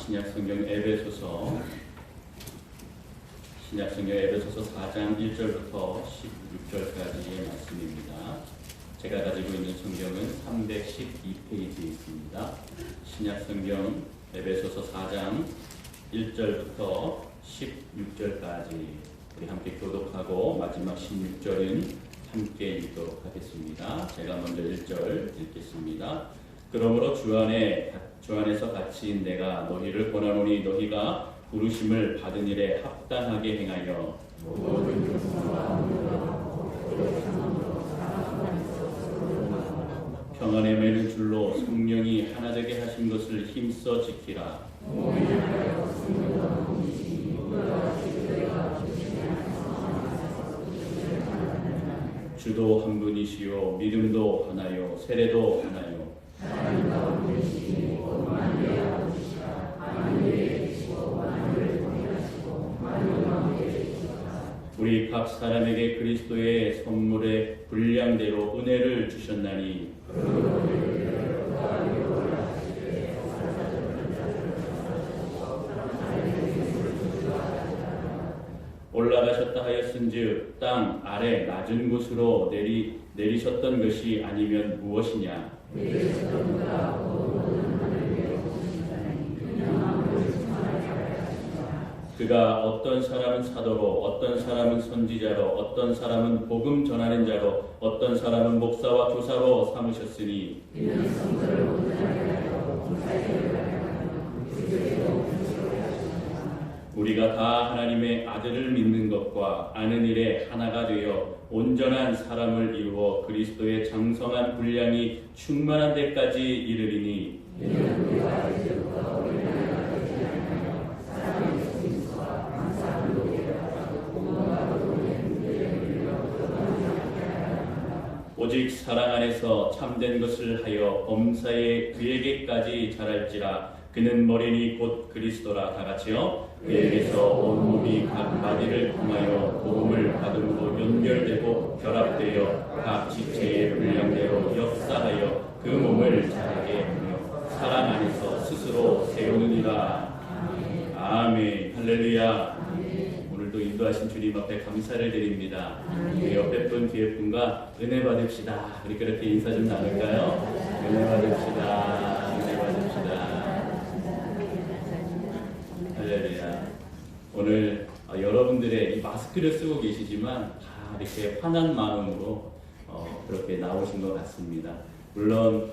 신약성경 에베소서 4장 1절부터 16절까지의 말씀입니다. 제가 가지고 있는 성경은 312페이지에 있습니다. 신약성경 에베소서 4장 1절부터 16절까지 우리 함께 교독하고 마지막 16절은 함께 읽도록 하겠습니다. 제가 먼저 1절 읽겠습니다. 그러므로 주 안에서 갇힌 내가 너희를 권하노니 너희가 부르심을 받은 일에 합당하게 행하여 평안에 매는 줄로 성령이 하나 되게 하신 것을 힘써 지키라. 주도 한 분이시요 믿음도 하나요 세례도 하나요 우리 각 사람에게 그리스도의 선물의 분량대로 은혜를 주셨나니 올라가셨다 하였은즉 땅 아래 낮은 곳으로 내리셨던 것이 아니면 무엇이냐? 그가 어떤 사람은 사도로, 어떤 사람은 선지자로, 어떤 사람은 복음 전하는 자로, 어떤 사람은 목사와 교사로 삼으셨으니 우리가 다 하나님의 아들을 믿는 것과 아는 일에 하나가 되어 온전한 사람을 이루어 그리스도의 장성한 분량이 충만한 데까지 이르리니 오직 사랑 안에서 참된 것을 하여 범사에 그에게까지 자랄지라. 그는 머리니 곧 그리스도라. 다 같이요. 그에게서 온 몸이 각 마디를 통하여 도움을 받음으로 연결되고 결합되어 각 지체의 분량대로 역사하여 그 몸을 자라게 하며 사랑 안에서 스스로 세우느니라. 아멘. 할렐루야. 오늘도 인도하신 주님 앞에 감사를 드립니다. 우리 옆에 분 뒤에 분과 은혜 받읍시다. 우리 그렇게 인사 좀 나눌까요? 은혜 받읍시다. 은혜 받읍시다. 할렐루야. 오늘 여러분들의 이 마스크를 쓰고 계시지만 다 이렇게 환한 마음으로 그렇게 나오신 것 같습니다. 물론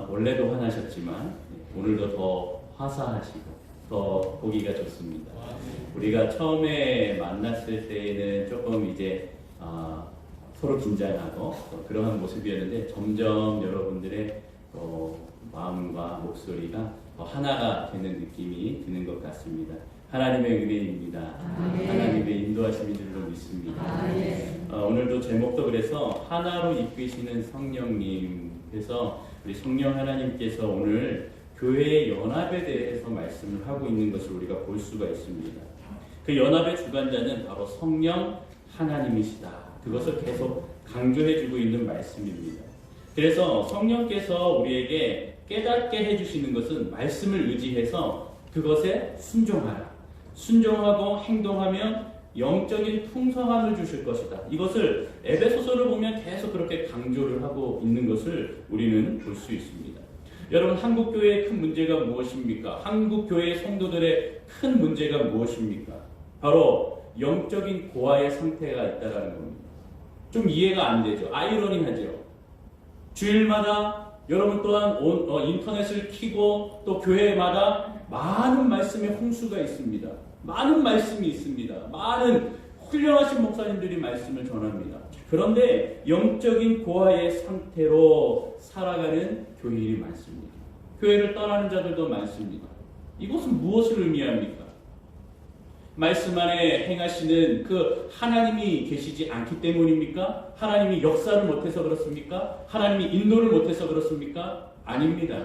원래도 화나셨지만 오늘도 더 화사하시고 더 보기가 좋습니다. 우리가 처음에 만났을 때에는 조금 이제 서로 긴장하고 그러한 모습이었는데 점점 여러분들의 마음과 목소리가 하나가 되는 느낌이 드는 것 같습니다. 하나님의 은혜입니다. 하나님의 인도하심인 줄로 믿습니다. 오늘도 제목도 그래서 하나로 이끄시는 성령님. 그래서 우리 성령 하나님께서 오늘 교회의 연합에 대해서 말씀을 하고 있는 것을 우리가 볼 수가 있습니다. 그 연합의 주관자는 바로 성령 하나님이시다. 그것을 계속 강조해주고 있는 말씀입니다. 그래서 성령께서 우리에게 깨닫게 해주시는 것은 말씀을 의지해서 그것에 순종하라. 순종하고 행동하면 영적인 풍성함을 주실 것이다. 이것을 에베소서를 보면 계속 그렇게 강조를 하고 있는 것을 우리는 볼 수 있습니다. 여러분, 한국교회의 큰 문제가 무엇입니까? 한국교회의 성도들의 큰 문제가 무엇입니까? 바로 영적인 고아의 상태가 있다는 겁니다. 좀 이해가 안 되죠? 아이러니하죠? 주일마다 여러분 또한 인터넷을 켜고 또 교회마다 많은 말씀의 홍수가 있습니다. 많은 말씀이 있습니다. 많은 훌륭하신 목사님들이 말씀을 전합니다. 그런데 영적인 고아의 상태로 살아가는 교인이 많습니다. 교회를 떠나는 자들도 많습니다. 이것은 무엇을 의미합니까? 말씀 안에 행하시는 그 하나님이 계시지 않기 때문입니까? 하나님이 역사를 못해서 그렇습니까? 하나님이 인도를 못해서 그렇습니까? 아닙니다.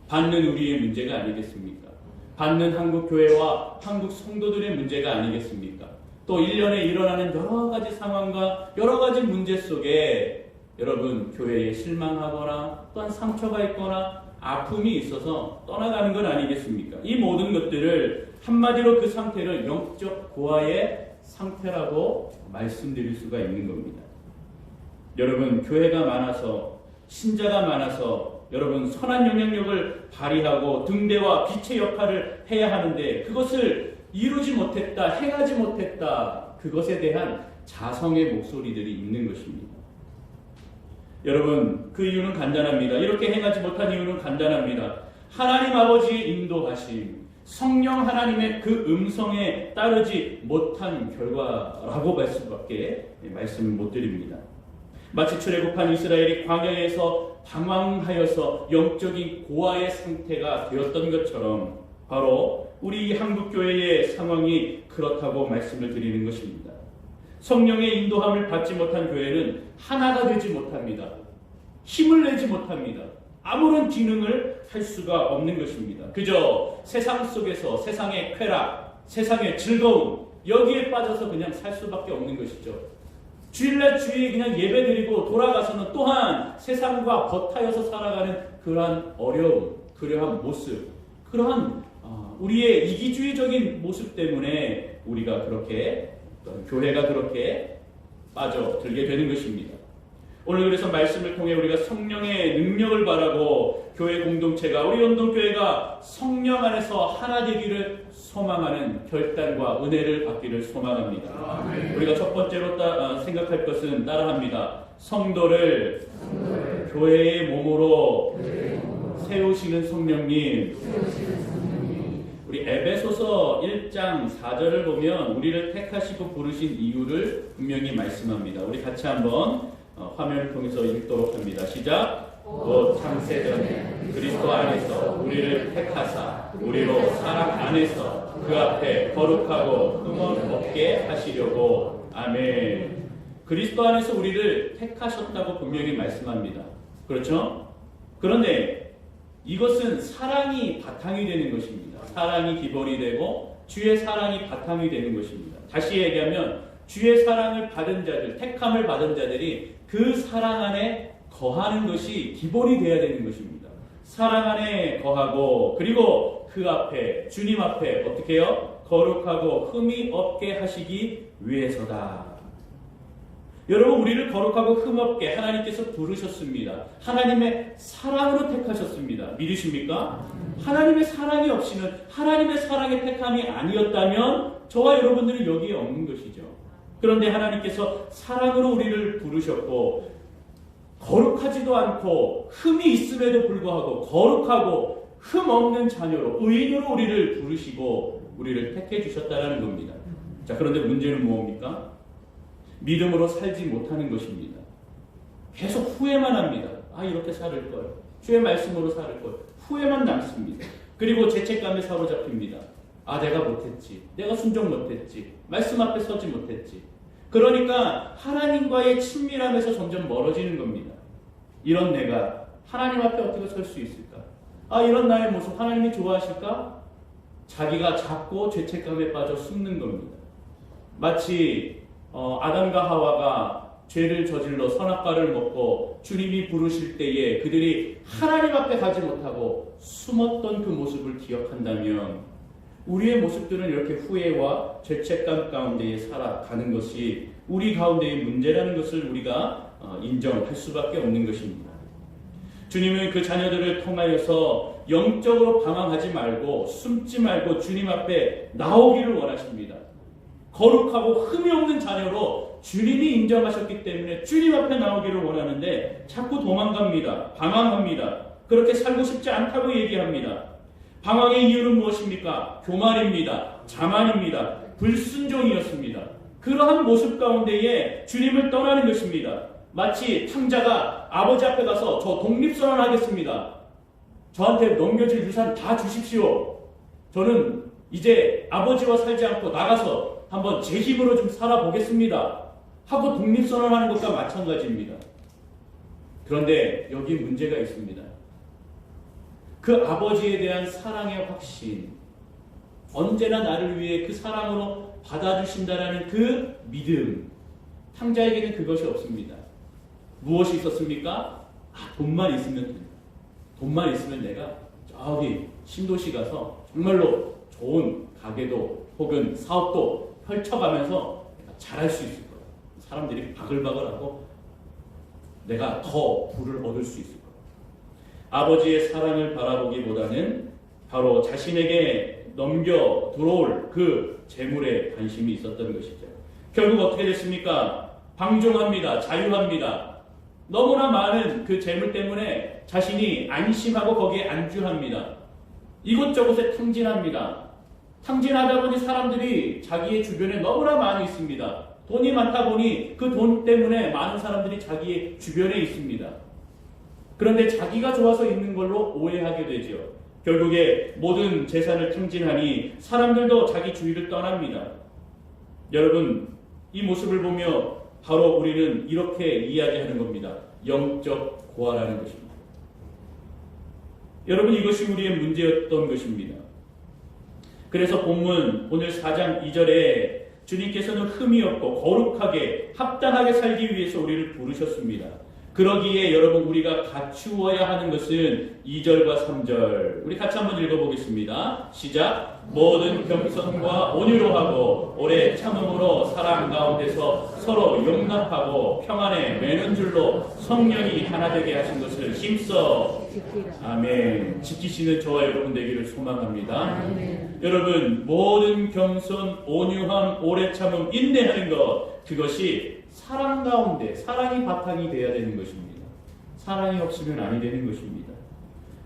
받는 우리의 문제가 아니겠습니까? 받는 한국 교회와 한국 성도들의 문제가 아니겠습니까? 또 1년에 일어나는 여러 가지 상황과 여러 가지 문제 속에 여러분 교회에 실망하거나 또한 상처가 있거나 아픔이 있어서 떠나가는 건 아니겠습니까? 이 모든 것들을 한마디로 그 상태를 영적 고아의 상태라고 말씀드릴 수가 있는 겁니다. 여러분, 교회가 많아서, 신자가 많아서 여러분 선한 영향력을 발휘하고 등대와 빛의 역할을 해야 하는데 그것을 이루지 못했다, 행하지 못했다, 그것에 대한 자성의 목소리들이 있는 것입니다. 여러분, 그 이유는 간단합니다. 이렇게 행하지 못한 이유는 간단합니다. 하나님 아버지의 인도하심, 성령 하나님의 그 음성에 따르지 못한 결과라고 할 수밖에 말씀을 못 드립니다. 마치 출애굽한 이스라엘이 광야에서 방황하여서 영적인 고아의 상태가 되었던 것처럼 바로 우리 한국교회의 상황이 그렇다고 말씀을 드리는 것입니다. 성령의 인도함을 받지 못한 교회는 하나가 되지 못합니다. 힘을 내지 못합니다. 아무런 기능을 할 수가 없는 것입니다. 그저 세상 속에서 세상의 쾌락, 세상의 즐거움, 여기에 빠져서 그냥 살 수밖에 없는 것이죠. 주일날 주일에 그냥 예배드리고 돌아가서는 또한 세상과 버타여서 살아가는 그러한 어려움, 그러한 모습, 그러한 우리의 이기주의적인 모습 때문에 우리가 그렇게, 교회가 그렇게 빠져들게 되는 것입니다. 오늘 그래서 말씀을 통해 우리가 성령의 능력을 바라고 교회 공동체가, 우리 연동교회가 성령 안에서 하나 되기를 소망하는 결단과 은혜를 받기를 소망합니다. 아멘. 우리가 첫 번째로 생각할 것은 따라합니다. 성도를 교회의 몸으로 세우시는 성령님. 우리 에베소서 1장 4절을 보면 우리를 택하시고 부르신 이유를 분명히 말씀합니다. 우리 같이 한번 화면을 통해서 읽도록 합니다. 시작. 곧 창세전에 그리스도 안에서 우리를 택하사 우리로 사랑 안에서 그 앞에 거룩하고 흠은 없게 하시려고. 아멘. 그리스도 안에서 우리를 택하셨다고 분명히 말씀합니다. 그렇죠? 그런데 이것은 사랑이 바탕이 되는 것입니다. 사랑이 기본이 되고 주의 사랑이 바탕이 되는 것입니다. 다시 얘기하면 주의 사랑을 받은 자들, 택함을 받은 자들이 그 사랑 안에 거하는 것이 기본이 되어야 되는 것입니다. 사랑 안에 거하고 그리고 그 앞에, 주님 앞에 어떻게 해요? 거룩하고 흠이 없게 하시기 위해서다. 여러분, 우리를 거룩하고 흠없게 하나님께서 부르셨습니다. 하나님의 사랑으로 택하셨습니다. 믿으십니까? 하나님의 사랑이 없이는, 하나님의 사랑의 택함이 아니었다면 저와 여러분들은 여기에 없는 것이죠. 그런데 하나님께서 사랑으로 우리를 부르셨고 거룩하지도 않고 흠이 있음에도 불구하고 거룩하고 흠 없는 자녀로, 의인으로 우리를 부르시고 우리를 택해 주셨다는 겁니다. 자, 그런데 문제는 뭡니까? 믿음으로 살지 못하는 것입니다. 계속 후회만 합니다. 이렇게 살을 걸, 주의 말씀으로 살을 걸, 후회만 남습니다. 그리고 죄책감에 사로잡힙니다. 내가 못했지, 내가 순종 못했지, 말씀 앞에 서지 못했지. 그러니까 하나님과의 친밀함에서 점점 멀어지는 겁니다. 이런 내가 하나님 앞에 어떻게 설 수 있을까? 이런 나의 모습 하나님이 좋아하실까? 자기가 작고 죄책감에 빠져 숨는 겁니다. 마치 아담과 하와가 죄를 저질러 선악과를 먹고 주님이 부르실 때에 그들이 하나님 앞에 가지 못하고 숨었던 그 모습을 기억한다면 우리의 모습들은 이렇게 후회와 죄책감 가운데에 살아가는 것이 우리 가운데의 문제라는 것을 우리가 인정할 수밖에 없는 것입니다. 주님은 그 자녀들을 통하여서 영적으로 방황하지 말고 숨지 말고 주님 앞에 나오기를 원하십니다. 거룩하고 흠이 없는 자녀로 주님이 인정하셨기 때문에 주님 앞에 나오기를 원하는데 자꾸 도망갑니다. 방황합니다. 그렇게 살고 싶지 않다고 얘기합니다. 방황의 이유는 무엇입니까? 교만입니다. 자만입니다. 불순종이었습니다. 그러한 모습 가운데에 주님을 떠나는 것입니다. 마치 탕자가 아버지 앞에 가서 저 독립선언하겠습니다. 저한테 넘겨질 유산 다 주십시오. 저는 이제 아버지와 살지 않고 나가서 한번 제 힘으로 좀 살아보겠습니다. 하고 독립선언하는 것과 마찬가지입니다. 그런데 여기 문제가 있습니다. 그 아버지에 대한 사랑의 확신, 언제나 나를 위해 그 사랑으로 받아주신다라는 그 믿음, 탕자에게는 그것이 없습니다. 무엇이 있었습니까? 돈만 있으면 된다. 돈만 있으면 내가 저기 신도시 가서 정말로 좋은 가게도 혹은 사업도 펼쳐가면서 내가 잘할 수 있을 거야. 사람들이 바글바글하고 내가 더 부를 얻을 수 있을 거야. 아버지의 사랑을 바라보기보다는 바로 자신에게 넘겨 들어올 그 재물에 관심이 있었던 것이죠. 결국 어떻게 됐습니까? 방종합니다. 자유합니다. 너무나 많은 그 재물 때문에 자신이 안심하고 거기에 안주합니다. 이곳저곳에 탕진합니다. 탕진하다 보니 사람들이 자기의 주변에 너무나 많이 있습니다. 돈이 많다 보니 그 돈 때문에 많은 사람들이 자기의 주변에 있습니다. 그런데 자기가 좋아서 있는 걸로 오해하게 되죠. 결국에 모든 재산을 탕진하니 사람들도 자기 주위를 떠납니다. 여러분, 이 모습을 보며 바로 우리는 이렇게 이야기하는 겁니다. 영적 고아라는 것입니다. 여러분, 이것이 우리의 문제였던 것입니다. 그래서 본문 오늘 4장 2절에 주님께서는 흠이 없고 거룩하게 합당하게 살기 위해서 우리를 부르셨습니다. 그러기에 여러분 우리가 갖추어야 하는 것은 2절과 3절 우리 같이 한번 읽어보겠습니다. 시작. 모든 겸손과 온유로 하고 오래 참음으로 사랑 가운데서 서로 용납하고 평안에 매는 줄로 성령이 하나 되게 하신 것을 힘써 아멘 지키시는 저와 여러분 되기를 소망합니다. 아멘. 여러분 모든 겸손, 온유함, 오래 참음, 인내하는 것 그것이 사랑 가운데 사랑이 바탕이 되어야 되는 것입니다. 사랑이 없으면 아니 되는 것입니다.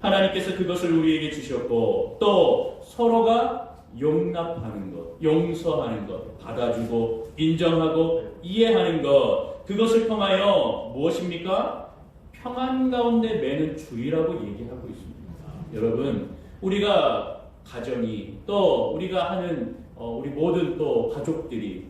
하나님께서 그것을 우리에게 주셨고 또 서로가 용납하는 것, 용서하는 것, 받아주고 인정하고 이해하는 것 그것을 통하여 무엇입니까? 평안 가운데 매는 줄이라고 얘기하고 있습니다. 여러분 우리가 가정이 또 우리가 하는 우리 모든 또 가족들이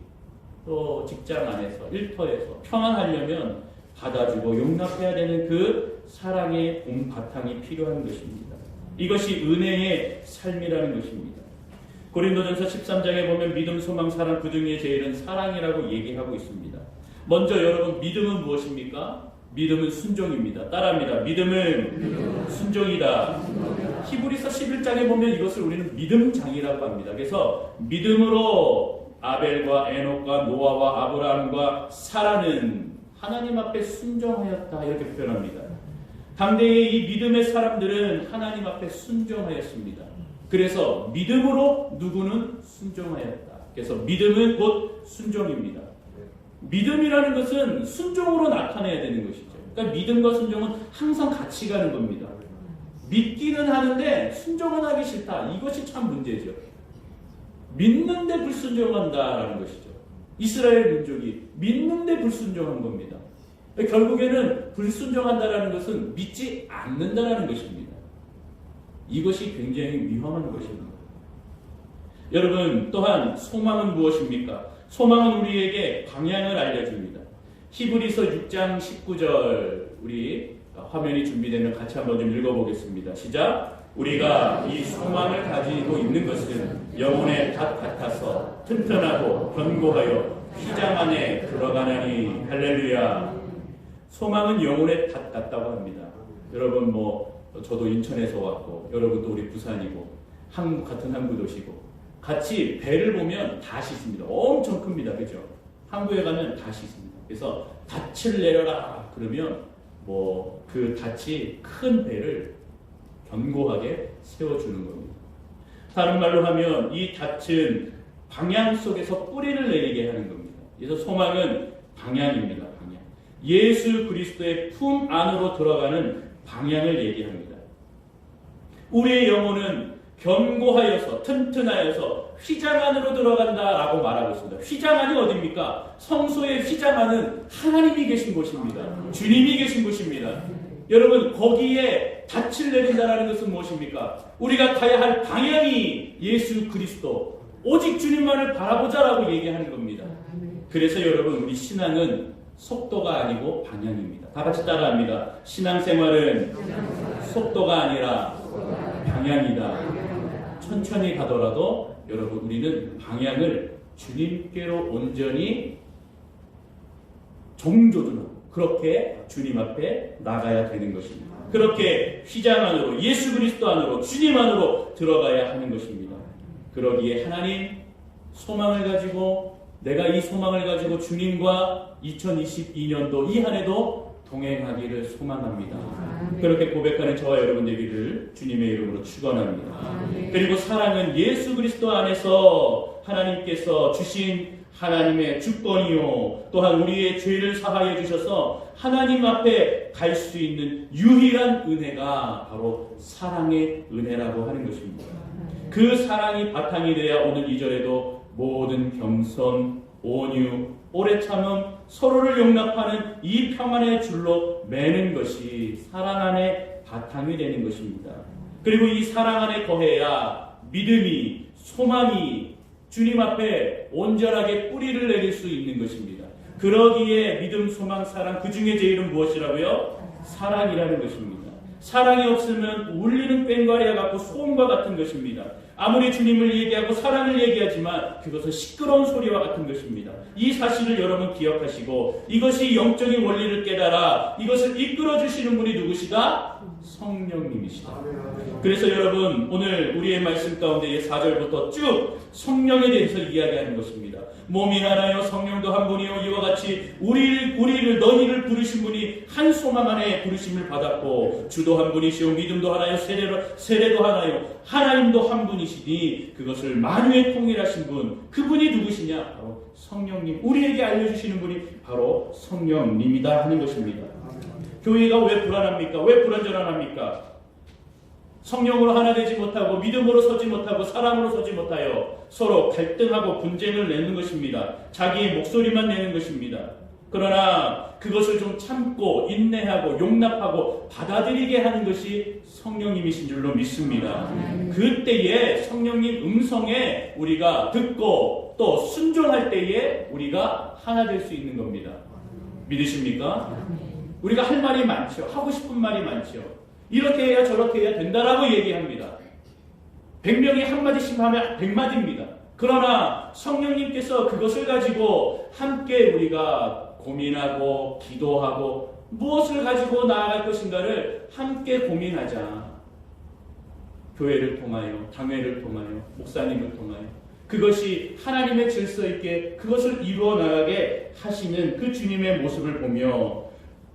또 직장 안에서 일터에서 평안하려면 받아주고 용납해야 되는 그 사랑의 바탕이 필요한 것입니다. 이것이 은혜의 삶이라는 것입니다. 고린도전서 13장에 보면 믿음, 소망, 사랑 그 중에 제일은 사랑이라고 얘기하고 있습니다. 먼저 여러분 믿음은 무엇입니까? 믿음은 순종입니다. 따라합니다. 믿음은 순종이다. 히브리서 11장에 보면 이것을 우리는 믿음장이라고 합니다. 그래서 믿음으로 아벨과 에녹과 노아와 아브라함과 사라는 하나님 앞에 순종하였다 이렇게 표현합니다. 당대의 이 믿음의 사람들은 하나님 앞에 순종하였습니다. 그래서 믿음으로 누구는 순종하였다. 그래서 믿음은 곧 순종입니다. 믿음이라는 것은 순종으로 나타내야 되는 것이죠. 그러니까 믿음과 순종은 항상 같이 가는 겁니다. 믿기는 하는데 순종은 하기 싫다. 이것이 참 문제죠. 믿는데 불순종한다라는 것이죠. 이스라엘 민족이 믿는데 불순종한 겁니다. 결국에는 불순종한다라는 것은 믿지 않는다라는 것입니다. 이것이 굉장히 위험한 것입니다. 여러분 또한 소망은 무엇입니까? 소망은 우리에게 방향을 알려줍니다. 히브리서 6장 19절 우리 화면이 준비되면 같이 한번 좀 읽어보겠습니다. 시작. 우리가 이 소망을 가지고 있는 것은 영혼의 닷 같아서 튼튼하고 견고하여 휘장 안에 들어가나니 할렐루야. 소망은 영혼의 닷 같다고 합니다. 여러분 저도 인천에서 왔고 여러분도 우리 부산이고 한국 같은 항구 도시고 같이 배를 보면 닷이 있습니다. 엄청 큽니다. 그죠? 항구에 가면 닷이 있습니다. 그래서 닷을 내려라 그러면 그 닷이 큰 배를 견고하게 세워주는 겁니다. 다른 말로 하면 이 닻은 방향 속에서 뿌리를 내리게 하는 겁니다. 그래서 소망은 방향입니다. 방향. 예수 그리스도의 품 안으로 들어가는 방향을 얘기합니다. 우리의 영혼은 견고하여서 튼튼하여서 휘장 안으로 들어간다라고 말하고 있습니다. 휘장 안이 어디입니까? 성소의 휘장 안은 하나님이 계신 곳입니다. 주님이 계신 곳입니다. 여러분 거기에 닻을 내린다는 것은 무엇입니까? 우리가 가야 할 방향이 예수 그리스도 오직 주님만을 바라보자라고 얘기하는 겁니다. 그래서 여러분 우리 신앙은 속도가 아니고 방향입니다. 다 같이 따라합니다. 신앙생활은 속도가 아니라 방향이다. 천천히 가더라도 여러분 우리는 방향을 주님께로 온전히 정조준하고 그렇게 주님 앞에 나가야 되는 것입니다. 그렇게 휘장 안으로, 예수 그리스도 안으로, 주님 안으로 들어가야 하는 것입니다. 그러기에 하나님 소망을 가지고, 내가 이 소망을 가지고 주님과 2022년도 이 한 해도 동행하기를 소망합니다. 그렇게 고백하는 저와 여러분 되기를 주님의 이름으로 축원합니다. 그리고 사랑은 예수 그리스도 안에서 하나님께서 주신 하나님의 주권이요, 또한 우리의 죄를 사하여 주셔서 하나님 앞에 갈 수 있는 유일한 은혜가 바로 사랑의 은혜라고 하는 것입니다. 그 사랑이 바탕이 되어 오늘 2절에도 모든 겸손, 온유, 오래 참음, 서로를 용납하는 이 평안의 줄로 매는 것이 사랑 안에 바탕이 되는 것입니다. 그리고 이 사랑 안에 거해야 믿음이, 소망이 주님 앞에 온전하게 뿌리를 내릴 수 있는 것입니다. 그러기에 믿음, 소망, 사랑, 그 중에 제일은 무엇이라고요? 사랑이라는 것입니다. 사랑이 없으면 울리는 꽹과리와 같고 소음과 같은 것입니다. 아무리 주님을 얘기하고 사랑을 얘기하지만 그것은 시끄러운 소리와 같은 것입니다. 이 사실을 여러분 기억하시고 이것이 영적인 원리를 깨달아 이것을 이끌어주시는 분이 누구시다? 성령님이시다. 그래서 여러분 오늘 우리의 말씀 가운데 4절부터 쭉 성령에 대해서 이야기하는 것입니다. 몸이 하나요 성령도 한 분이요 이와 같이 우리를 너희를 부르신 분이 한 소망 안에 부르심을 받았고 주도 한 분이시요 믿음도 하나요 세례도 하나요 하나님도 한 분이시니 그것을 만유에 통일하신 분 그분이 누구시냐? 바로 성령님. 우리에게 알려주시는 분이 바로 성령님이다 하는 것입니다. 교회가 왜 불안합니까? 왜 불안전합니까? 성령으로 하나 되지 못하고 믿음으로 서지 못하고 사랑으로 서지 못하여 서로 갈등하고 분쟁을 내는 것입니다. 자기의 목소리만 내는 것입니다. 그러나 그것을 좀 참고 인내하고 용납하고 받아들이게 하는 것이 성령님이신 줄로 믿습니다. 그때에 성령님 음성에 우리가 듣고 또 순종할 때에 우리가 하나 될 수 있는 겁니다. 믿으십니까? 우리가 할 말이 많죠. 하고 싶은 말이 많죠. 이렇게 해야 저렇게 해야 된다라고 얘기합니다. 100명이 한마디씩 하면 100마디입니다. 그러나 성령님께서 그것을 가지고 함께 우리가 고민하고 기도하고 무엇을 가지고 나아갈 것인가를 함께 고민하자. 교회를 통하여, 당회를 통하여, 목사님을 통하여 그것이 하나님의 질서 있게 그것을 이루어 나가게 하시는 그 주님의 모습을 보며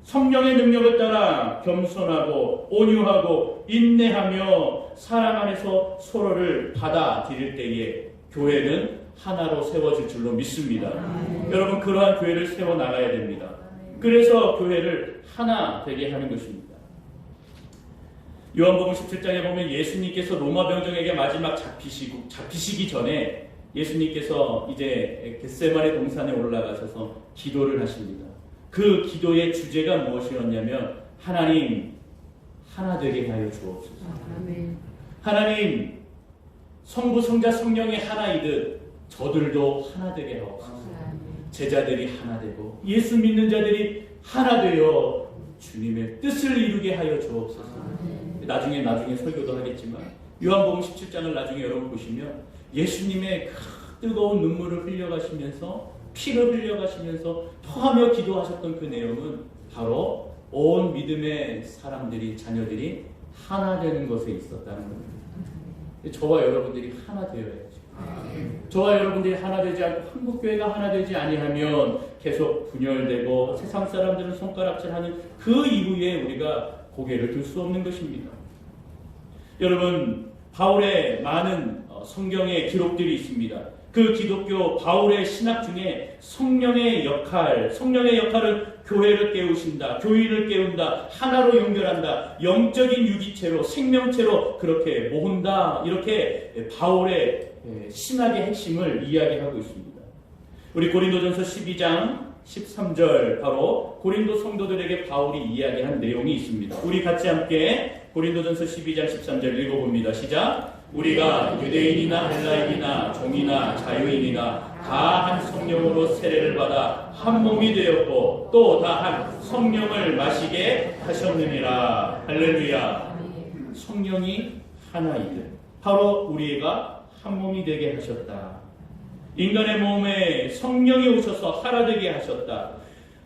성령의 능력을 따라 겸손하고 온유하고 인내하며 사랑 안에서 서로를 받아들일 때에 교회는 하나로 세워질 줄로 믿습니다. 여러분 그러한 교회를 세워나가야 됩니다. 그래서 교회를 하나 되게 하는 것입니다. 요한복음 17장에 보면 예수님께서 로마 병정에게 마지막 잡히시기 전에 예수님께서 이제 겟세마네 동산에 올라가셔서 기도를 하십니다. 그 기도의 주제가 무엇이었냐면 하나님 하나 되게 하여 주옵소서. 하나님 성부 성자 성령이 하나이듯 저들도 하나 되게 하옵소서. 제자들이 하나 되고 예수 믿는 자들이 하나 되어 주님의 뜻을 이루게 하여 주옵소서. 나중에 설교도 하겠지만 요한복음 17장을 나중에 여러분 보시면 예수님의 뜨거운 눈물을 흘려가시면서 피를 흘려가시면서 토하며 기도하셨던 그 내용은 바로 온 믿음의 사람들이 자녀들이 하나 되는 것에 있었다는 겁니다. 저와 여러분들이 하나 되어야죠. 저와 여러분들이 하나 되지 않고 한국교회가 하나 되지 아니하면 계속 분열되고 세상 사람들은 손가락질하는 그 이후에 우리가 고개를 들 수 없는 것입니다. 여러분 바울의 많은 성경의 기록들이 있습니다. 그 기독교 바울의 신학 중에 성령의 역할은 교회를 깨우신다, 교회를 깨운다, 하나로 연결한다, 영적인 유기체로, 생명체로 그렇게 모은다. 이렇게 바울의 신학의 핵심을 이야기하고 있습니다. 우리 고린도전서 12장 13절 바로 고린도 성도들에게 바울이 이야기한 내용이 있습니다. 우리 같이 함께 고린도전서 12장 13절 읽어봅니다. 시작! 우리가 유대인이나 헬라인이나 종이나 자유인이나 다 한 성령으로 세례를 받아 한 몸이 되었고 또 다 한 성령을 마시게 하셨느니라. 할렐루야. 성령이 하나이듯 바로 우리가 한 몸이 되게 하셨다. 인간의 몸에 성령이 오셔서 하나 되게 하셨다.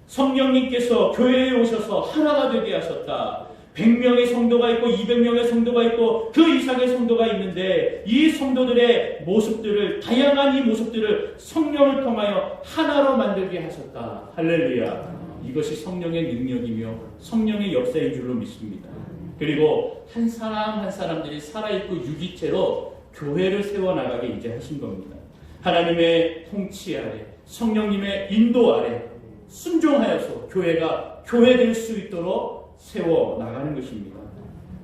성령님께서 교회에 오셔서 하나가 되게 하셨다. 100명의 성도가 있고 200명의 성도가 있고 그 이상의 성도가 있는데 이 성도들의 모습들을, 다양한 이 모습들을 성령을 통하여 하나로 만들게 하셨다. 할렐루야. 이것이 성령의 능력이며 성령의 역사인 줄로 믿습니다. 그리고 한 사람 한 사람들이 살아있고 유기체로 교회를 세워나가게 이제 하신 겁니다. 하나님의 통치 아래, 성령님의 인도 아래 순종하여서 교회가 교회될 수 있도록 세워나가는 것입니다.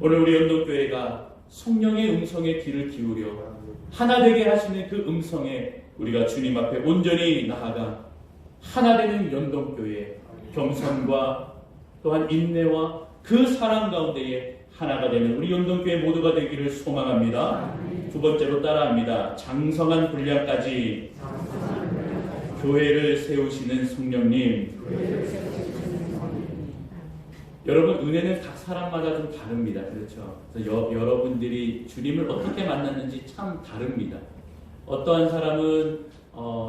오늘 우리 연동교회가 성령의 음성에 귀를 기울여 하나 되게 하시는 그 음성에 우리가 주님 앞에 온전히 나아가 하나 되는 연동교회, 겸손과 또한 인내와 그 사랑 가운데에 하나가 되는 우리 연동교회 모두가 되기를 소망합니다. 두 번째로 따라합니다. 장성한 분량까지 교회를 세우시는 성령님. 여러분, 은혜는 각 사람마다 좀 다릅니다. 그렇죠? 그래서 여러분들이 주님을 어떻게 만났는지 참 다릅니다. 어떠한 사람은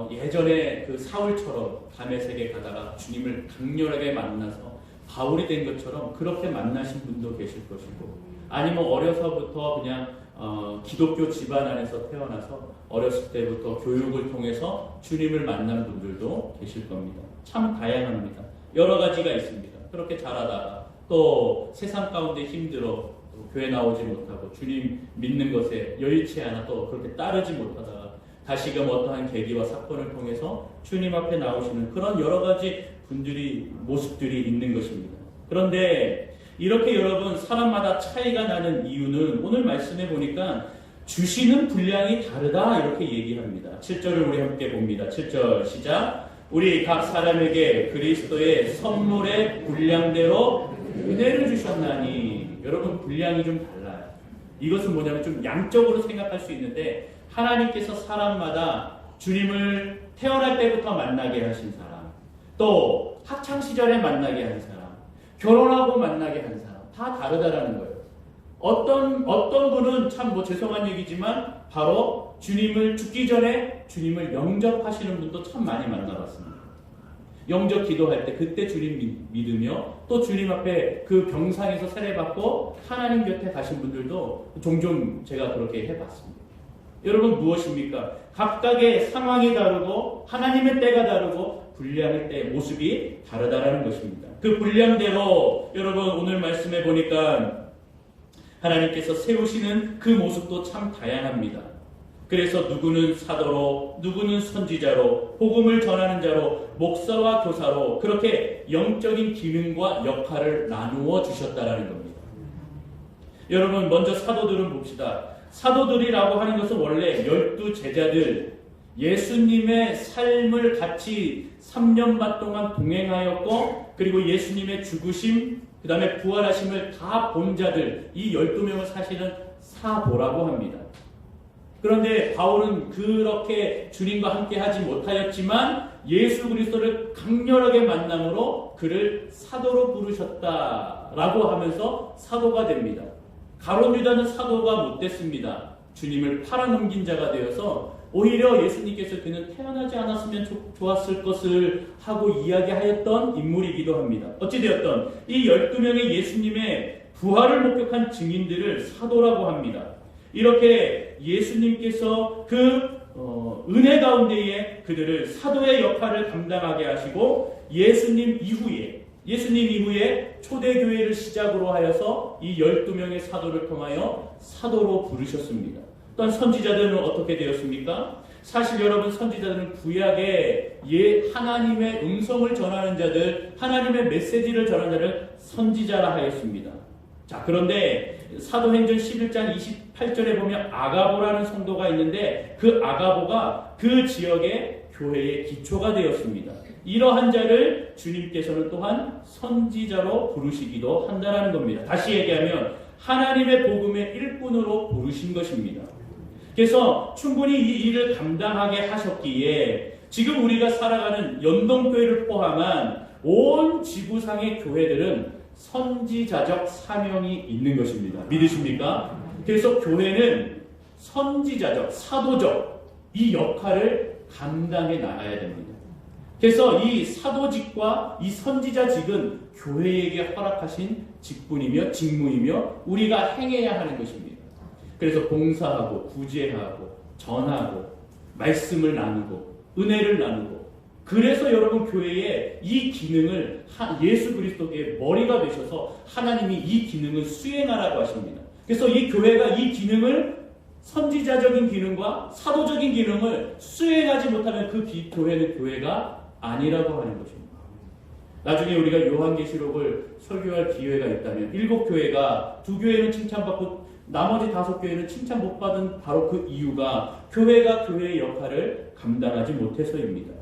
예전에 그 사울처럼 다메섹에 가다가 주님을 강렬하게 만나서 바울이 된 것처럼 그렇게 만나신 분도 계실 것이고, 아니면 어려서부터 그냥 기독교 집안 안에서 태어나서 어렸을 때부터 교육을 통해서 주님을 만난 분들도 계실 겁니다. 참 다양합니다. 여러 가지가 있습니다. 그렇게 자라다가 또 세상 가운데 힘들어 교회 나오지 못하고 주님 믿는 것에 여의치 않아 또 그렇게 따르지 못하다가 다시금 어떠한 계기와 사건을 통해서 주님 앞에 나오시는 그런 여러 가지 분들이, 모습들이 있는 것입니다. 그런데 이렇게 여러분 사람마다 차이가 나는 이유는 오늘 말씀해 보니까 주시는 분량이 다르다 이렇게 얘기합니다. 7절을 우리 함께 봅니다. 7절 시작. 우리 각 사람에게 그리스도의 선물의 분량대로 은혜를 주셨나니. 여러분, 분량이 좀 달라요. 이것은 뭐냐면 좀 양적으로 생각할 수 있는데, 하나님께서 사람마다 주님을 태어날 때부터 만나게 하신 사람, 또 학창시절에 만나게 한 사람, 결혼하고 만나게 한 사람, 다 다르다라는 거예요. 어떤 분은 참 죄송한 얘기지만 바로 주님을 죽기 전에 주님을 영접하시는 분도 참 많이 만나봤습니다. 영접 기도할 때 그때 주님 믿으며 또 주님 앞에 그 병상에서 세례받고 하나님 곁에 가신 분들도 종종 제가 그렇게 해봤습니다. 여러분, 무엇입니까? 각각의 상황이 다르고 하나님의 때가 다르고 분량의 때 모습이 다르다라는 것입니다. 그 분량대로 여러분 오늘 말씀해 보니까 하나님께서 세우시는 그 모습도 참 다양합니다. 그래서 누구는 사도로, 누구는 선지자로, 복음을 전하는 자로, 목사와 교사로 그렇게 영적인 기능과 역할을 나누어 주셨다라는 겁니다. 여러분, 먼저 사도들은 봅시다. 사도들이라고 하는 것은 원래 12제자들, 예수님의 삶을 같이 3년반 동안 동행하였고, 그리고 예수님의 죽으심, 그 다음에 부활하심을 다 본 자들, 이 12명을 사실은 사도라고 합니다. 그런데 바울은 그렇게 주님과 함께 하지 못하였지만 예수 그리스도를 강렬하게 만남으로 그를 사도로 부르셨다라고 하면서 사도가 됩니다. 가룟 유다는 사도가 못 됐습니다. 주님을 팔아넘긴 자가 되어서 오히려 예수님께서 그는 태어나지 않았으면 좋았을 것을 하고 이야기하였던 인물이기도 합니다. 어찌되었던 이 12명의 예수님의 부활을 목격한 증인들을 사도라고 합니다. 이렇게 예수님께서 그 은혜 가운데에 그들을 사도의 역할을 감당하게 하시고 예수님 이후에 초대교회를 시작으로 하여서 이 12명의 사도를 통하여 사도로 부르셨습니다. 또한 선지자들은 어떻게 되었습니까? 사실 여러분, 선지자들은 구약에 하나님의 음성을 전하는 자들, 하나님의 메시지를 전하는 자를 선지자라 하였습니다. 자, 그런데 사도행전 11장 28절에 보면 아가보라는 성도가 있는데 그 아가보가 그 지역의 교회의 기초가 되었습니다. 이러한 자를 주님께서는 또한 선지자로 부르시기도 한다는 겁니다. 다시 얘기하면 하나님의 복음의 일꾼으로 부르신 것입니다. 그래서 충분히 이 일을 감당하게 하셨기에 지금 우리가 살아가는 연동교회를 포함한 온 지구상의 교회들은 선지자적 사명이 있는 것입니다. 믿으십니까? 그래서 교회는 선지자적, 사도적 이 역할을 감당해 나가야 됩니다. 그래서 이 사도직과 이 선지자직은 교회에게 허락하신 직분이며 직무이며 우리가 행해야 하는 것입니다. 그래서 봉사하고 구제하고 전하고 말씀을 나누고 은혜를 나누고, 그래서 여러분 교회에 이 기능을 예수 그리스도의 머리가 되셔서 하나님이 이 기능을 수행하라고 하십니다. 그래서 이 교회가 이 기능을, 선지자적인 기능과 사도적인 기능을 수행하지 못하면 그 교회는 교회가 아니라고 하는 것입니다. 나중에 우리가 요한계시록을 설교할 기회가 있다면 7교회가 2교회는 칭찬받고 나머지 5교회는 칭찬 못 받은 바로 그 이유가 교회가 교회의 역할을 감당하지 못해서입니다.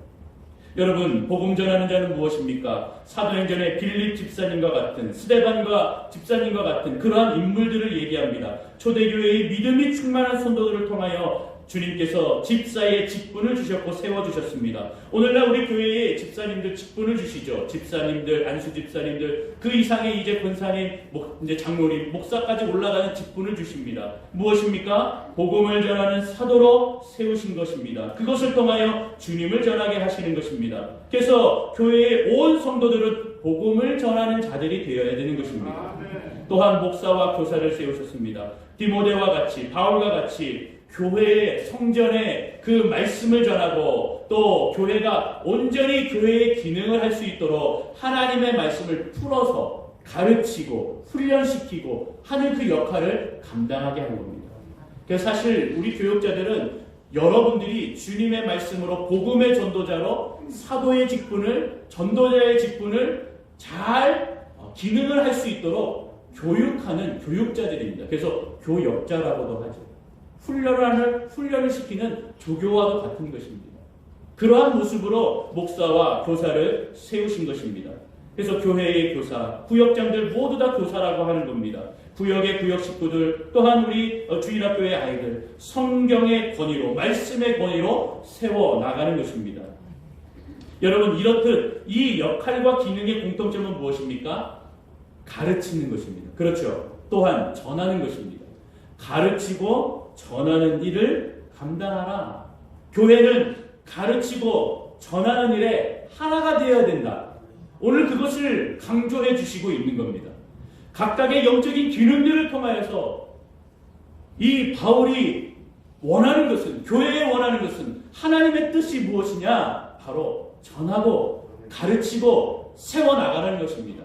여러분, 복음 전하는 자는 무엇입니까? 사도행전의 빌립 집사님과 같은, 스데반과 집사님과 같은 그러한 인물들을 얘기합니다. 초대교회의 믿음이 충만한 성도들을 통하여 주님께서 집사의 직분을 주셨고 세워주셨습니다. 오늘날 우리 교회에 집사님들 직분을 주시죠. 집사님들, 안수 집사님들, 그 이상의 이제 권사님, 이제 장로님, 목사까지 올라가는 직분을 주십니다. 무엇입니까? 복음을 전하는 사도로 세우신 것입니다. 그것을 통하여 주님을 전하게 하시는 것입니다. 그래서 교회의 온 성도들은 복음을 전하는 자들이 되어야 되는 것입니다. 또한 목사와 교사를 세우셨습니다. 디모데와 같이, 바울과 같이 교회의 성전에 그 말씀을 전하고, 또 교회가 온전히 교회의 기능을 할 수 있도록 하나님의 말씀을 풀어서 가르치고 훈련시키고 하는 그 역할을 감당하게 한 겁니다. 그래서 사실 우리 교역자들은 여러분들이 주님의 말씀으로 복음의 전도자로 사도의 직분을, 전도자의 직분을 잘 기능을 할 수 있도록 교육하는 교육자들입니다. 그래서 교역자라고도 하죠. 훈련을 시키는 조교와도 같은 것입니다. 그러한 모습으로 목사와 교사를 세우신 것입니다. 그래서 교회의 교사, 구역장들 모두 다 교사라고 하는 겁니다. 구역의 구역 식구들, 또한 우리 주일학교의 아이들, 성경의 권위로, 말씀의 권위로 세워 나가는 것입니다. 여러분, 이렇듯 이 역할과 기능의 공통점은 무엇입니까? 가르치는 것입니다. 그렇죠. 또한 전하는 것입니다. 가르치고 전하는 일을 감당하라. 교회는 가르치고 전하는 일에 하나가 되어야 된다. 오늘 그것을 강조해 주시고 있는 겁니다. 각각의 영적인 기능들을 통하여서 이 바울이 원하는 것은, 교회에 원하는 것은 하나님의 뜻이 무엇이냐? 바로 전하고 가르치고 세워나가는 것입니다.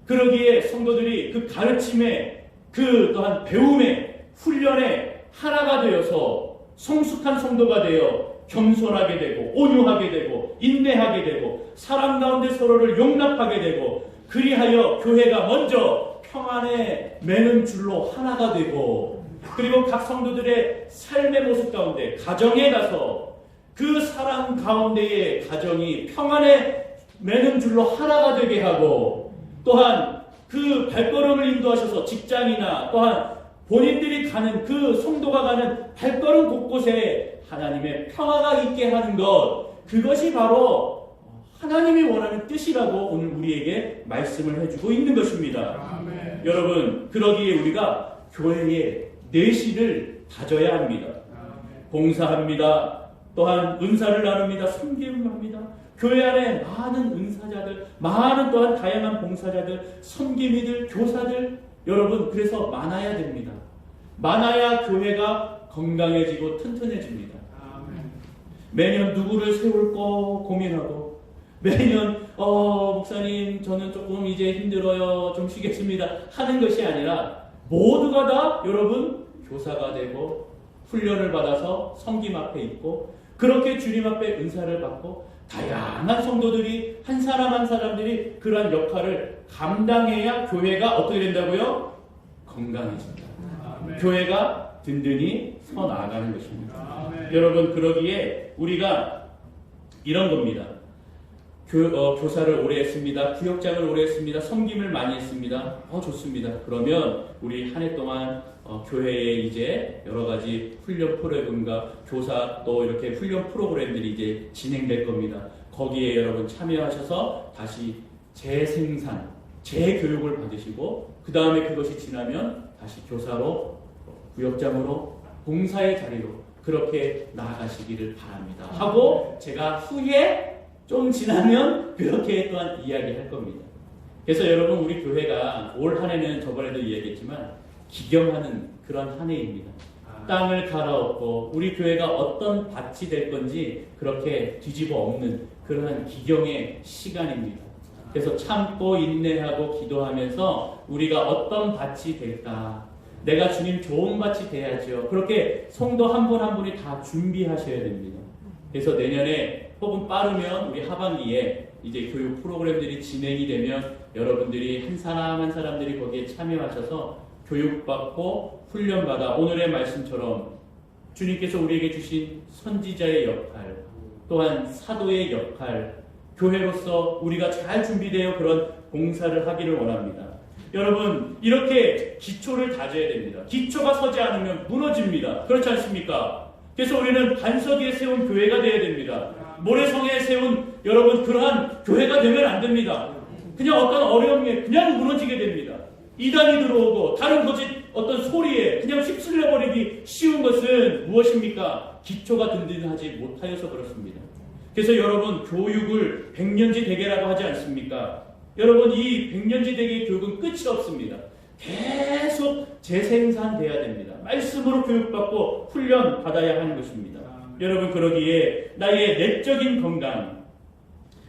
그러기에 성도들이 그 가르침에, 그 또한 배움에, 훈련에 하나가 되어서 성숙한 성도가 되어 겸손하게 되고 온유하게 되고 인내하게 되고 사람 가운데 서로를 용납하게 되고, 그리하여 교회가 먼저 평안에 매는 줄로 하나가 되고, 그리고 각 성도들의 삶의 모습 가운데 가정에 가서 그 사람 가운데의 가정이 평안에 매는 줄로 하나가 되게 하고, 또한 그 발걸음을 인도하셔서 직장이나 또한 본인들이 가는 그 성도가 가는 발걸음 곳곳에 하나님의 평화가 있게 하는 것, 그것이 바로 하나님이 원하는 뜻이라고 오늘 우리에게 말씀을 해주고 있는 것입니다. 아멘. 여러분, 그러기에 우리가 교회의 내실을 다져야 합니다. 아멘. 봉사합니다. 또한 은사를 나눕니다. 섬김을 합니다. 교회 안에 많은 은사자들, 많은 또한 다양한 봉사자들, 섬김이들, 교사들, 여러분, 그래서 많아야 됩니다. 많아야 교회가 건강해지고 튼튼해집니다. 매년 누구를 세울까 고민하고, 매년 목사님 저는 조금 이제 힘들어요, 좀 쉬겠습니다 하는 것이 아니라, 모두가 다 여러분 교사가 되고 훈련을 받아서 성김 앞에 있고, 그렇게 주님 앞에 은사를 받고 다양한 성도들이 한 사람 한 사람들이 그러한 역할을 감당해야 교회가 어떻게 된다고요? 건강해진다. 아멘. 교회가 든든히 서 나아가는 것입니다. 아멘. 여러분, 그러기에 우리가 이런 겁니다. 교사를 오래 했습니다. 구역장을 오래 했습니다. 섬김을 많이 했습니다. 좋습니다. 그러면 우리 한 해 동안 교회에 이제 여러 가지 훈련 프로그램과 교사 또 이렇게 훈련 프로그램들이 이제 진행될 겁니다. 거기에 여러분 참여하셔서 다시 재생산, 재교육을 받으시고, 그 다음에 그것이 지나면 다시 교사로, 구역장으로, 봉사의 자리로 그렇게 나아가시기를 바랍니다. 하고 제가 후에 좀 지나면 그렇게 또한 이야기할 겁니다. 그래서 여러분, 우리 교회가 올 한 해는 저번에도 이야기했지만 기경하는 그런 한 해입니다. 땅을 갈아엎고 우리 교회가 어떤 밭이 될 건지 그렇게 뒤집어 엎는 그러한 기경의 시간입니다. 그래서 참고 인내하고 기도하면서 우리가 어떤 밭이 될까, 내가 주님 좋은 밭이 돼야죠. 그렇게 성도 한 분 한 분이 다 준비하셔야 됩니다. 그래서 내년에 혹은 빠르면 우리 하반기에 이제 교육 프로그램들이 진행이 되면 여러분들이 한 사람 한 사람들이 거기에 참여하셔서 교육받고 훈련받아 오늘의 말씀처럼 주님께서 우리에게 주신 선지자의 역할, 또한 사도의 역할, 교회로서 우리가 잘 준비되어 그런 봉사를 하기를 원합니다. 여러분, 이렇게 기초를 다져야 됩니다. 기초가 서지 않으면 무너집니다. 그렇지 않습니까? 그래서 우리는 반석 위에 세운 교회가 되어야 됩니다. 모래성에 세운 여러분 그러한 교회가 되면 안 됩니다. 그냥 어떤 어려움에 그냥 무너지게 됩니다. 이단이 들어오고 다른 거짓 어떤 소리에 그냥 휩쓸려 버리기 쉬운 것은 무엇입니까? 기초가 든든하지 못하여서 그렇습니다. 그래서 여러분, 교육을 백년지 대계라고 하지 않습니까? 여러분, 이 백년지 대계의 교육은 끝이 없습니다. 계속 재생산돼야 됩니다. 말씀으로 교육받고 훈련 받아야 하는 것입니다. 여러분, 그러기에 나의 내적인 건강,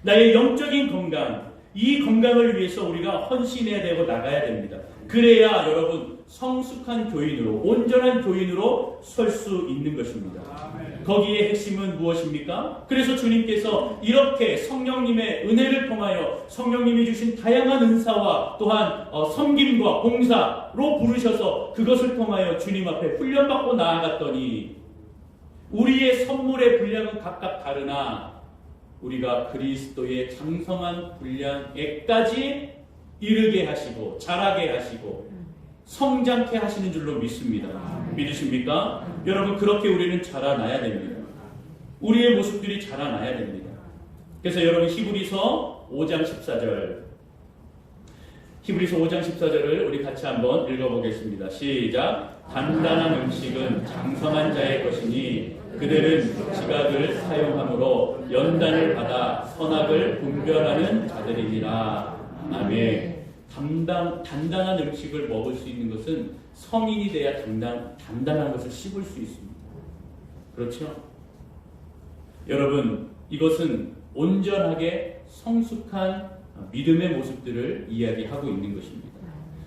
나의 영적인 건강, 이 건강을 위해서 우리가 헌신해야 되고 나가야 됩니다. 그래야 여러분 성숙한 교인으로, 온전한 교인으로 설 수 있는 것입니다. 거기에 핵심은 무엇입니까? 그래서 주님께서 이렇게 성령님의 은혜를 통하여 성령님이 주신 다양한 은사와 또한 섬김과 봉사로 부르셔서 그것을 통하여 주님 앞에 훈련받고 나아갔더니 우리의 선물의 분량은 각각 다르나 우리가 그리스도의 장성한 분량에까지 이르게 하시고 자라게 하시고 성장케 하시는 줄로 믿습니다. 믿으십니까? 여러분, 그렇게 우리는 자라나야 됩니다. 우리의 모습들이 자라나야 됩니다. 그래서 여러분, 히브리서 5장 14절, 히브리서 5장 14절을 우리 같이 한번 읽어보겠습니다. 시작. 단단한 음식은 장성한 자의 것이니 그들은 지각을 사용함으로 연단을 받아 선악을 분별하는 자들이니라. 아멘. 단단한 음식을 먹을 수 있는 것은 성인이 돼야 단단한 것을 씹을 수 있습니다. 그렇죠? 여러분, 이것은 온전하게 성숙한 믿음의 모습들을 이야기하고 있는 것입니다.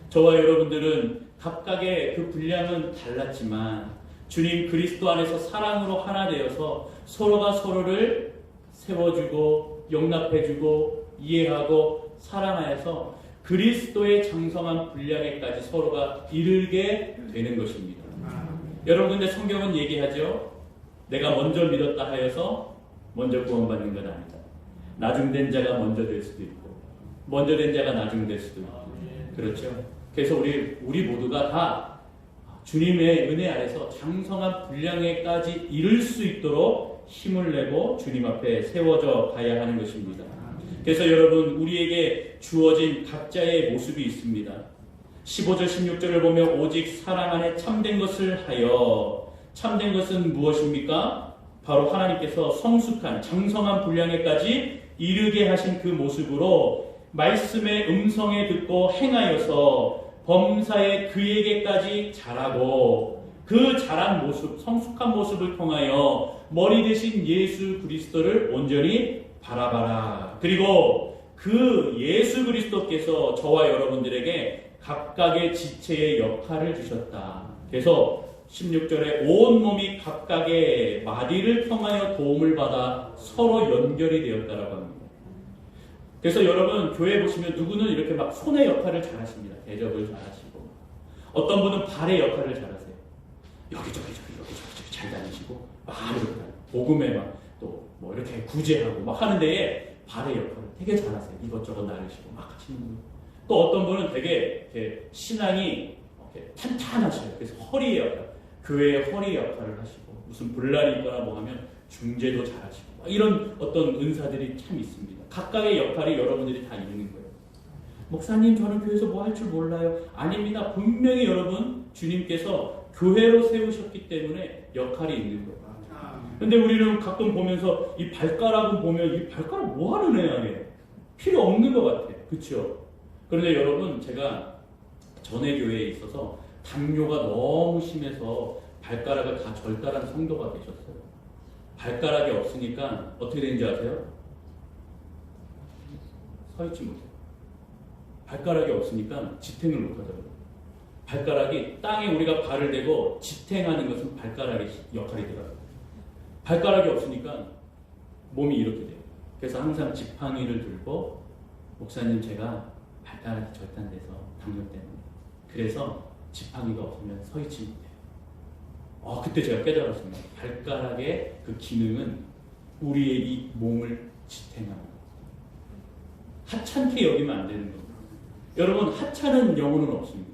저와 여러분들은 각각의 그 분량은 달랐지만 주님 그리스도 안에서 사랑으로 하나 되어서 서로가 서로를 세워주고 용납해주고 이해하고 사랑하여서 그리스도의 장성한 분량에까지 서로가 이르게 되는 것입니다. 여러분, 근데 성경은 얘기하죠. 내가 먼저 믿었다 하여서 먼저 구원받는 건 아니다. 나중된 자가 먼저 될 수도 있고 먼저 된 자가 나중 될 수도 있고 그렇죠. 그래서 우리 모두가 다 주님의 은혜 아래서 장성한 분량에까지 이를 수 있도록 힘을 내고 주님 앞에 세워져 가야 하는 것입니다. 그래서 여러분, 우리에게 주어진 각자의 모습이 있습니다. 15절 16절을 보면 오직 사랑 안에 참된 것을 하여, 참된 것은 무엇입니까? 바로 하나님께서 성숙한 장성한 분량에까지 이르게 하신 그 모습으로 말씀의 음성에 듣고 행하여서 범사에 그에게까지 자라고 그 자란 모습, 성숙한 모습을 통하여 머리 대신 예수 그리스도를 온전히 바라봐라. 그리고 그 예수 그리스도께서 저와 여러분들에게 각각의 지체의 역할을 주셨다. 그래서 16절에 온 몸이 각각의 마디를 통하여 도움을 받아 서로 연결이 되었다라고 합니다. 그래서 여러분, 교회 보시면 누구는 이렇게 막 손의 역할을 잘하십니다. 대접을 잘하시고, 어떤 분은 발의 역할을 잘하세요. 여기저기 잘 다니시고 막 이렇게 복음에 막 또 뭐 이렇게 구제하고 막 하는 데에 발의 역할을 되게 잘하세요. 이것저것 나르시고 막 하시는 분. 또 어떤 분은 되게 이렇게 신앙이 이렇게 탄탄하셔요. 그래서 허리의 역할, 교회의 허리 역할을 하시고, 무슨 분란이 있거나 뭐 하면 중재도 잘하시고, 이런 어떤 은사들이 참 있습니다. 각각의 역할이 여러분들이 다 있는 거예요. 목사님, 저는 교회에서 뭐 할 줄 몰라요. 아닙니다. 분명히 여러분, 주님께서 교회로 세우셨기 때문에 역할이 있는 거예요. 근데 우리는 가끔 보면서 이 발가락은 보면 이 발가락 뭐 하는 애야? 얘? 필요 없는 것 같아. 그렇죠? 그런데 여러분, 제가 전에 교회에 있어서 당뇨가 너무 심해서 발가락을 다 절단한 성도가 계셨어요. 발가락이 없으니까 어떻게 되는지 아세요? 서 있지 못해요. 발가락이 없으니까 지탱을 못하더라고요. 발가락이 땅에 우리가 발을 대고 지탱하는 것은 발가락의 역할이 되더라고요. 발가락이 없으니까 몸이 이렇게 돼요. 그래서 항상 지팡이를 들고, 목사님 제가 발가락이 절단돼서 당뇨 때문에, 그래서 지팡이가 없으면 서 있지 못해요. 그때 제가 깨달았습니다. 발가락의 그 기능은 우리의 이 몸을 지탱하는 거예요. 하찮게 여기면 안 되는 겁니다. 여러분, 하찮은 영혼은 없습니다.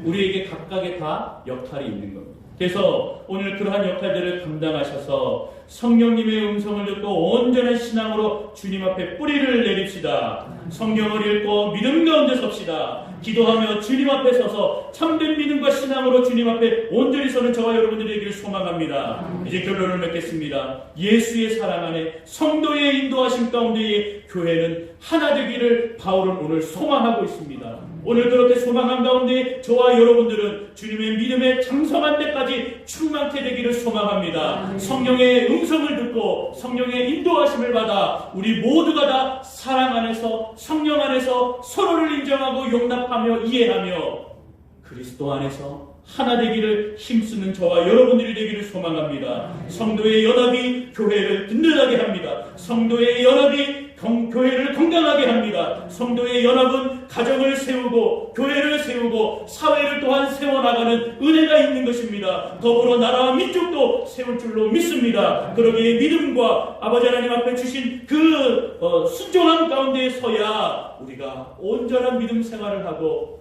우리에게 각각의 다 역할이 있는 겁니다. 그래서 오늘 그러한 역할들을 감당하셔서 성령님의 음성을 듣고 온전한 신앙으로 주님 앞에 뿌리를 내립시다. 성경을 읽고 믿음 가운데 섭시다. 기도하며 주님 앞에 서서 참된 믿음과 신앙으로 주님 앞에 온전히 서는 저와 여러분들이 되기를 소망합니다. 이제 결론을 맺겠습니다. 예수의 사랑 안에 성도의 인도하심 가운데에 교회는 하나 되기를 바울은 오늘 소망하고 있습니다. 오늘 그렇게 소망한 가운데 저와 여러분들은 주님의 믿음에 장성한 때까지 충만케 되기를 소망합니다. 성령의 음성을 듣고 성령의 인도하심을 받아 우리 모두가 다 사랑 안에서, 성령 안에서 서로를 인정하고 용납하며 이해하며 그리스도 안에서 하나 되기를 힘쓰는 저와 여러분들이 되기를 소망합니다. 성도의 연합이 교회를 든든하게 합니다. 성도의 연합이 교회를 건강하게 합니다. 성도의 연합은 가정을 세우고 교회를 세우고 사회를 또한 세워나가는 은혜가 있는 것입니다. 더불어 나라와 민족도 세울 줄로 믿습니다. 그러기에 믿음과 아버지 하나님 앞에 주신 그 순종함 가운데 서야 우리가 온전한 믿음 생활을 하고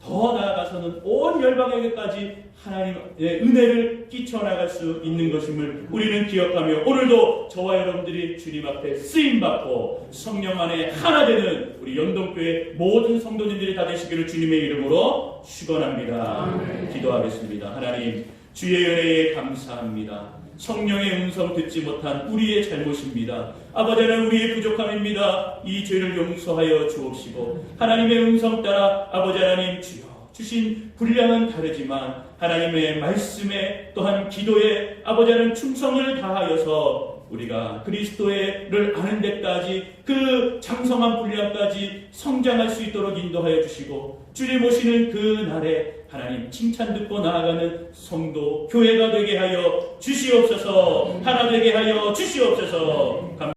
더 나아가서는 온 열방에게까지 하나님의 은혜를 끼쳐나갈 수 있는 것임을 우리는 기억하며 오늘도 저와 여러분들이 주님 앞에 쓰임받고 성령 안에 하나 되는 우리 연동교회 모든 성도님들이 다 되시기를 주님의 이름으로 축원합니다. 기도하겠습니다. 하나님, 주의 은혜에 감사합니다. 성령의 음성 듣지 못한 우리의 잘못입니다. 아버지 하나님, 우리의 부족함입니다. 이 죄를 용서하여 주옵시고 하나님의 음성 따라 아버지 하나님 주여 주신 분량은 다르지만 하나님의 말씀에 또한 기도에 아버지 하나님 충성을 다하여서 우리가 그리스도를 아는 데까지 그 장성한 분량까지 성장할 수 있도록 인도하여 주시고 주님 오시는 그 날에 하나님 칭찬 듣고 나아가는 성도 교회가 되게 하여 주시옵소서. 하나 되게 하여 주시옵소서.